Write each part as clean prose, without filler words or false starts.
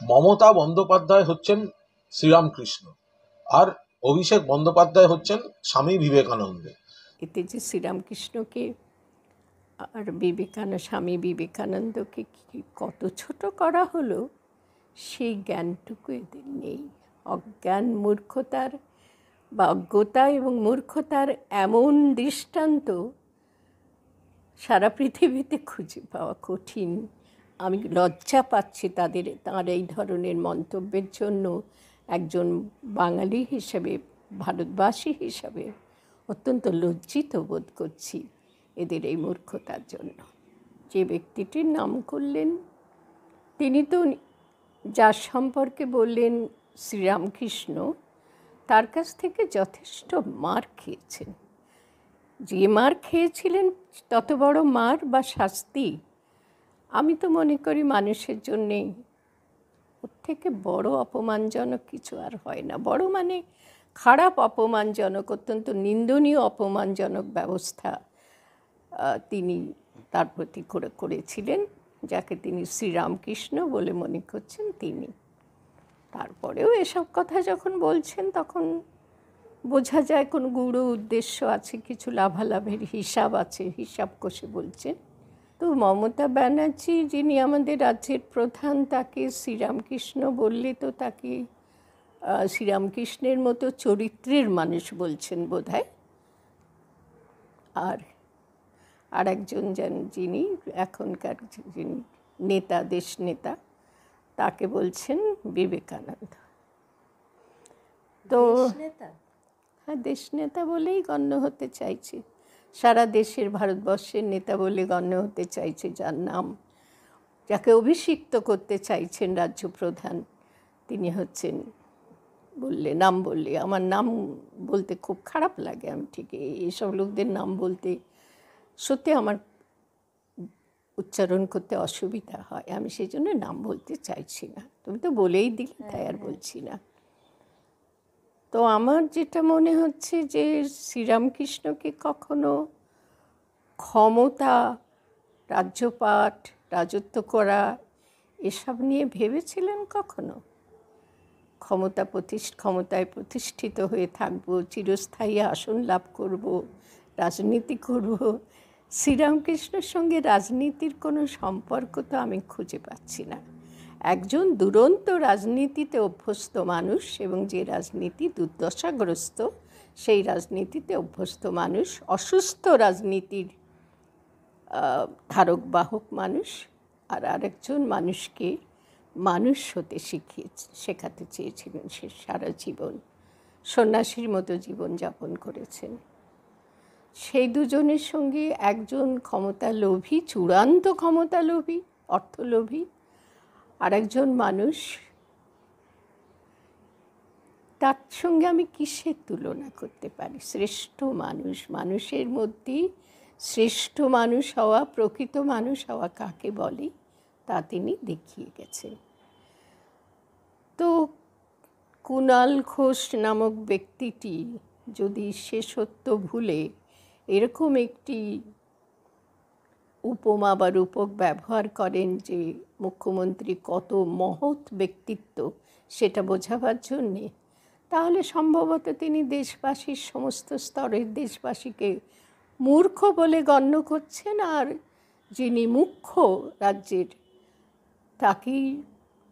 মমতা বন্দ্যোপাধ্যায় হচ্ছেন শ্রীরামকৃষ্ণ, আর অভিষেক বন্দ্যোপাধ্যায় হচ্ছেন স্বামী বিবেকানন্দ। এতে যে শ্রীরামকৃষ্ণকে আর স্বামী বিবেকানন্দকে কত ছোট করা হলো সেই জ্ঞানটুকু এদের নেই। অজ্ঞান, মূর্খতার বা অজ্ঞতা এবং মূর্খতার এমন দৃষ্টান্ত সারা পৃথিবীতে খুঁজে পাওয়া কঠিন। আমি লজ্জা পাচ্ছি তার এই ধরনের মন্তব্যের জন্য। একজন বাঙালি হিসেবে, ভারতবাসী হিসাবে অত্যন্ত লজ্জিত বোধ করছি এদের এই মূর্খতার জন্য। যে ব্যক্তিটির নাম করলেন, তিনি তো যার সম্পর্কে বললেন শ্রীরামকৃষ্ণ, তার কাছ থেকে যথেষ্ট মার খেয়েছেন। যে মার খেয়েছিলেন, তত বড় মার বা শাস্তি আমি তো মনে করি মানুষের জন্যে ওর থেকে বড় অপমানজনক কিছু আর হয় না। বড় মানে খারাপ, অপমানজনক, অত্যন্ত নিন্দনীয় অপমানজনক ব্যবস্থা তিনি তার প্রতি করেছিলেন, যাকে তিনি শ্রীরামকৃষ্ণ বলে মনে করছেন তিনি। তারপরেও এসব কথা যখন বলছেন তখন বোঝা যায় কোনো গূঢ় উদ্দেশ্য আছে, কিছু লাভালাভের হিসাব আছে, হিসাব কষে বলছেন। তো মমতা ব্যানার্জি, যিনি আমাদের রাজ্যের প্রধান, তাকে শ্রীরামকৃষ্ণ বললে তো তাকে শ্রীরামকৃষ্ণের মতো চরিত্রের মানুষ বলছেন বোধহয়। আর একজন যিনি এখনকার যিনি নেতা, দেশ নেতা, তাকে বলছেন বিবেকানন্দ। তো হ্যাঁ, দেশ নেতা বলেই গণ্য হতে চাইছে, সারা দেশের, ভারতবর্ষের নেতা বলে গণ্য হতে চাইছে, যার নাম, যাকে অভিষিক্ত করতে চাইছেন রাজ্য প্রধান, তিনি হচ্ছেন, নাম বললে আমার নাম বলতে খুব খারাপ লাগে। আমি ঠিক এইসব লোকদের নাম বলতে সত্যি আমার উচ্চারণ করতে অসুবিধা হয়, আমি সেই জন্য নাম বলতে চাইছি না। তুমি তো বলেই দিলে, তাই আর বলছি না। তো আমার যেটা মনে হচ্ছে যে শ্রীরামকৃষ্ণকে কখনো ক্ষমতা, রাজ্যপাট, রাজত্ব করা এসব নিয়ে ভেবেছিলেন কখনো? ক্ষমতায় প্রতিষ্ঠিত হয়ে থাকবো, চিরস্থায়ী আসন লাভ করব, রাজনীতি করব। শ্রীরামকৃষ্ণের সঙ্গে রাজনীতির কোনো সম্পর্ক তো আমি খুঁজে পাচ্ছি না। একজন দুরন্ত রাজনীতিতে অভ্যস্ত মানুষ, এবং যে রাজনীতি দুর্দশাগ্রস্ত, সেই রাজনীতিতে অভ্যস্ত মানুষ, অসুস্থ রাজনীতির ধারক বাহক মানুষ, আর আরেকজন মানুষকে মানুষ হতে শেখাতে চেয়েছিলেন। সে সারা জীবন সন্ন্যাসীর মতো জীবন যাপন করেছেন। সেই দুজনের সঙ্গে একজন ক্ষমতালোভী, চূড়ান্ত ক্ষমতালোভী, অর্থলোভী, আর একজন মানুষ, তার সঙ্গে আমি কিসের তুলনা করতে পারি? শ্রেষ্ঠ মানুষ, মানুষের মধ্যেই শ্রেষ্ঠ মানুষ হওয়া, প্রকৃত মানুষ হওয়া কাকে বলে তা তিনি দেখিয়ে গেছেন। তো কুণাল ঘোষ নামক ব্যক্তিটি যদি শেষত্ব ভুলে এরকম একটি উপমা বা রূপক ব্যবহার করেন যে মুখ্যমন্ত্রী কত মহৎ ব্যক্তিত্ব, সেটা বোঝাবার জন্যে, তাহলে সম্ভবত তিনি দেশবাসীর, সমস্ত স্তরের দেশবাসীকে মূর্খ বলে গণ্য করছেন, আর যিনি মুখ্য রাজ্যের, তাকেই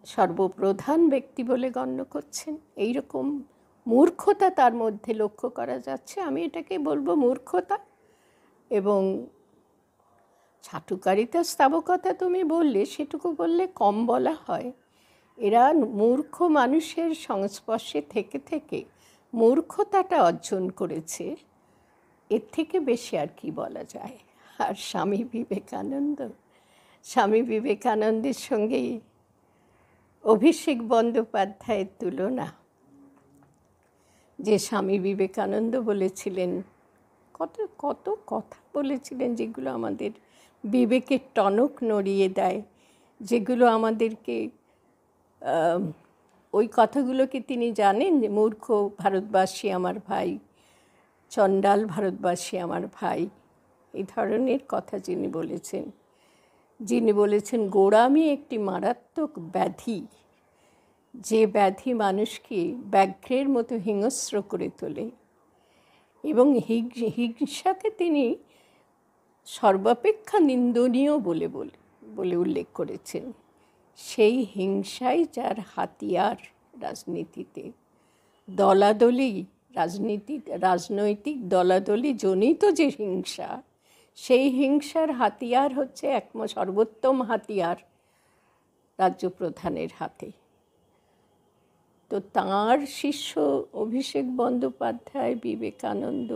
সর্বপ্রধান ব্যক্তি বলে গণ্য করছেন। এইরকম মূর্খতা তার মধ্যে লক্ষ্য করা যাচ্ছে। আমি এটাকে বলবো মূর্খতা। এবং ছাটুকারিতা, স্থাবকতা তুমি বললে, সেটুকু বললে কম বলা হয়। এরা মূর্খ মানুষের সংস্পর্শে থেকে থেকে মূর্খতাটা অর্জন করেছে, এর থেকে বেশি আর কি বলা যায়। আর স্বামী বিবেকানন্দের সঙ্গে অভিষেক বন্দ্যোপাধ্যায়ের তুলনা। যে স্বামী বিবেকানন্দ বলেছিলেন, কত কত কথা বলেছিলেন, যেগুলো আমাদের বিবেকের টনক নড়িয়ে দেয়, যেগুলো আমাদেরকে, ওই কথাগুলোকে তিনি জানেন যে মূর্খ ভারতবাসী আমার ভাই, চণ্ডাল ভারতবাসী আমার ভাই, এই ধরনের কথা যিনি বলেছেন গোঁড়ামি একটি মারাত্মক ব্যাধি, যে ব্যাধি মানুষকে ব্যাঘ্রের মতো হিংস্র করে তোলে, এবং হিংসাকে তিনি সর্বাপেক্ষা নিন্দনীয় বলে বলে বলে উল্লেখ করেছেন। সেই হিংসাই যার হাতিয়ার রাজনীতিতে। দলাদলি রাজনৈতিক দলাদলি জনিত যে হিংসা, সেই হিংসার হাতিয়ার হচ্ছে সর্বোত্তম হাতিয়ার রাজ্য প্রধানের হাতে। তো তাঁর শিষ্য অভিষেক বন্দ্যোপাধ্যায়, বিবেকানন্দ।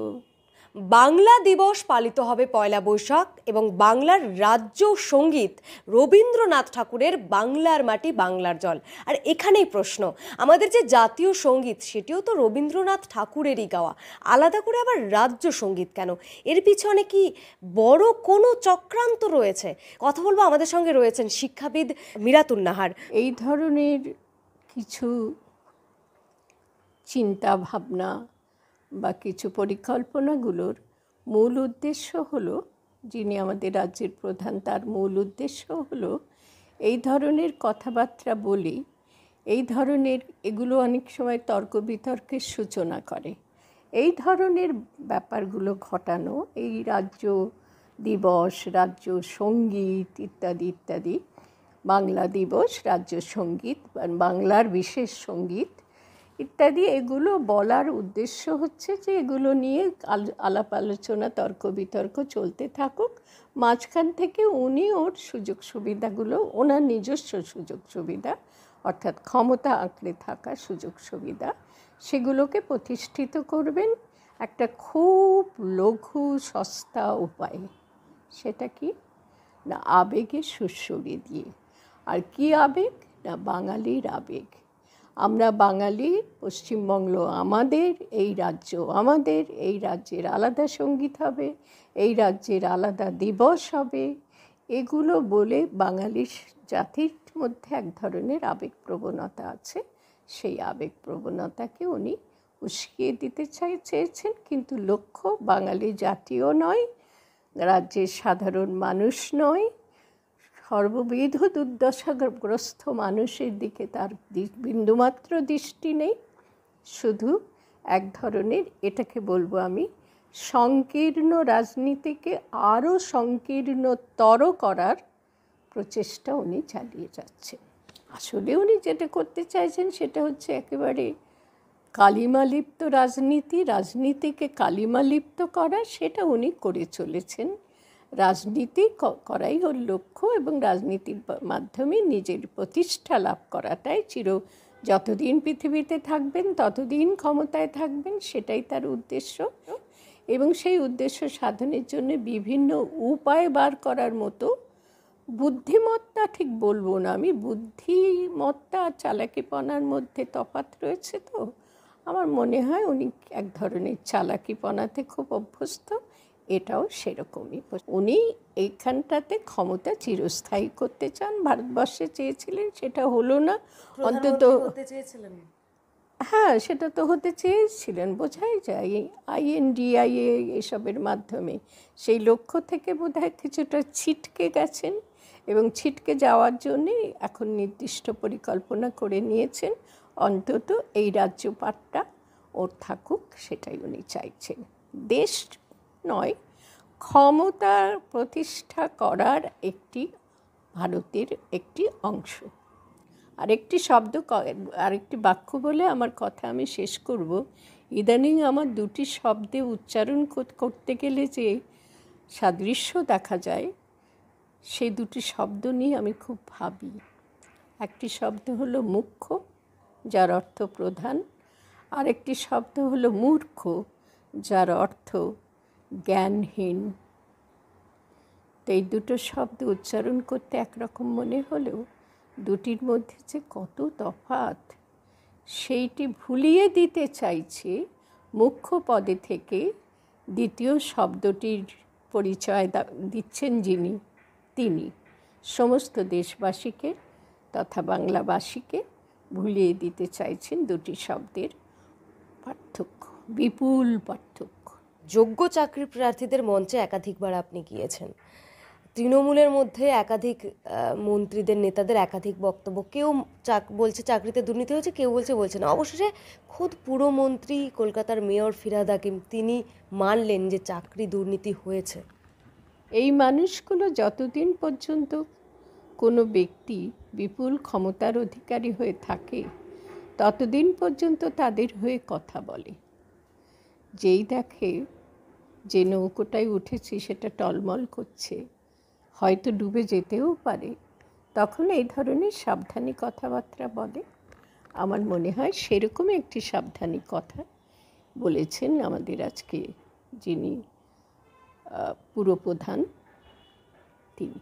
বাংলা দিবস পালিত হবে 1 বৈশাখ এবং বাংলার রাজ্য সঙ্গীত রবীন্দ্রনাথ ঠাকুরের বাংলার মাটি বাংলার জল। আর এখানেই প্রশ্ন, আমাদের যে জাতীয় সঙ্গীত সেটিও তো রবীন্দ্রনাথ ঠাকুরেরই গাওয়া, আলাদা করে আবার রাজ্য সঙ্গীত কেন? এর পিছনে কি বড় কোনো চক্রান্ত রয়েছে? কথা বলবো, আমাদের সঙ্গে রয়েছেন শিক্ষাবিদ মিরাতুন নাহার। এই ধরনের কিছু চিন্তা ভাবনা বা কিছু পরিকল্পনাগুলোর মূল উদ্দেশ্য হলো, যিনি আমাদের রাজ্যের প্রধান, তার মূল উদ্দেশ্য হলো এই ধরনের কথাবার্তা বলি, এই ধরনের এগুলো অনেক সময় তর্ক বিতর্কের সূচনা করে, এই ধরনের ব্যাপারগুলো ঘটানো, এই রাজ্য দিবস, রাজ্য সঙ্গীত ইত্যাদি ইত্যাদি, বাংলা দিবস, রাজ্য সঙ্গীত, বাংলার বিশেষ সঙ্গীত ইত্যাদি, এগুলো বলার উদ্দেশ্য হচ্ছে যে এগুলো নিয়ে আলাপ আলোচনা, তর্ক বিতর্ক চলতে থাকুক। মাঝখান থেকে উনি ওর সুযোগ সুবিধাগুলো, ওনার নিজস্ব সুযোগ সুবিধা, অর্থাৎ ক্ষমতা আঁকড়ে থাকা সুযোগ সুবিধা, সেগুলোকে প্রতিষ্ঠিত করবেন একটা খুব লঘু সস্তা উপায়ে। সেটা কি না, আবেগে সুরসুরি দিয়ে। আর কি আবেগ না, বাঙালির আবেগ। আমরা বাঙালি, পশ্চিমবঙ্গ আমাদের, এই রাজ্য আমাদের, এই রাজ্যের আলাদা সঙ্গীত হবে, এই রাজ্যের আলাদা দিবস হবে, এগুলো বলে বাঙালির জাতির মধ্যে এক ধরনের আবেগ প্রবণতা আছে, সেই আবেগ প্রবণতাকে উনি উস্কিয়ে দিতে চেয়েছেন। কিন্তু লক্ষ্য বাঙালি জাতীয় নয়, রাজ্যের সাধারণ মানুষ নয়, সর্ববিধ দুর্দশাগ্রস্ত মানুষের দিকে তার বিন্দুমাত্র দৃষ্টি নেই। শুধু এক ধরনের, এটাকে বলবো আমি, সংকীর্ণ রাজনীতিকে আরও সংকীর্ণতর করার প্রচেষ্টা উনি চালিয়ে যাচ্ছেন। আসলে উনি যেটা করতে চাইছেন সেটা হচ্ছে একেবারে কালিমালিপ্ত রাজনীতিকে কালিমালিপ্ত করা, সেটা উনি করে চলেছেন। রাজনীতি করাই ওর লক্ষ্য, এবং রাজনীতির মাধ্যমে নিজের প্রতিষ্ঠা লাভ করাটাই যতদিন পৃথিবীতে থাকবেন ততদিন ক্ষমতায় থাকবেন, সেটাই তার উদ্দেশ্য। এবং সেই উদ্দেশ্য সাধনের জন্য বিভিন্ন উপায় বার করার মতো বুদ্ধিমত্তা, ঠিক বলবো না আমি, বুদ্ধিমত্তা আর চালাকিপনার মধ্যে তফাৎ রয়েছে। তো আমার মনে হয় উনি এক ধরনের চালাকিপনাতে খুব অভ্যস্ত, এটাও সেরকমই। উনি এইখানটাতে ক্ষমতা চিরস্থায়ী করতে চান, ভারতবর্ষে চেয়েছিলেন, সেটা হলো না, অন্তত হ্যাঁ সেটা তো হতে চেয়েছিলেন, বোঝাই যায় INDIA এসবের মাধ্যমে। সেই লক্ষ্য থেকে বোধহয় কিছুটা ছিটকে গেছেন, এবং ছিটকে যাওয়ার জন্যে এখন নির্দিষ্ট পরিকল্পনা করে নিয়েছেন, অন্তত এই রাজ্যপাটটা ওর থাকুক, সেটাই উনি চাইছেন। দেশ নয়, ক্ষমতা প্রতিষ্ঠা করার একটি ভারতের একটি অংশ। আরেকটি বাক্য বলে আমার কথা আমি শেষ করব। ইদানিং আমার দুটি শব্দে উচ্চারণ করতে গেলে যে সাদৃশ্য দেখা যায়, সেই দুটি শব্দ নিয়ে আমি খুব ভাবি। একটি শব্দ হলো মুখ্য, যার অর্থ প্রধান, আর একটি শব্দ হলো মূর্খ, যার অর্থ জ্ঞানহীন। তো এই দুটো শব্দ উচ্চারণ করতে একরকম মনে হলেও দুটির মধ্যে যে কত তফাৎ, সেইটি ভুলিয়ে দিতে চাইছে মুখ্য পদে থেকে দ্বিতীয় শব্দটির পরিচয় দিচ্ছেন যিনি, তিনি সমস্ত দেশবাসীকে তথা বাংলাবাসীকে ভুলিয়ে দিতে চাইছেন দুটি শব্দের পার্থক্য, বিপুল পার্থক্য। যোগ্য চাকরি প্রার্থীদের মঞ্চে একাধিকবার আপনি গিয়েছেন, তৃণমূলের মধ্যে একাধিক মন্ত্রীদের নেতাদের একাধিক বক্তব্য, কেউ বলছে চাকরিতে দুর্নীতি হয়েছে, কেউ বলছে না। অবশেষে খোদ পুরমন্ত্রী কলকাতার মেয়র ফিরহাদ হাকিম তিনি মানলেন যে চাকরি দুর্নীতি হয়েছে। এই মানুষগুলো যতদিন পর্যন্ত কোনো ব্যক্তি বিপুল ক্ষমতার অধিকারী হয়ে থাকে ততদিন পর্যন্ত তাদের হয়ে কথা বলে। যেই দেখে যে নৌকোটায় উঠেছি সেটা টলমল করছে, হয়তো ডুবে যেতেও পারে, তখন এই ধরনের সাবধানী কথাবার্তা বলে। আমার মনে হয় সেরকম একটি সাবধানী কথা বলেছেন আমাদের আজকে যিনি পুরপ্রধান তিনি।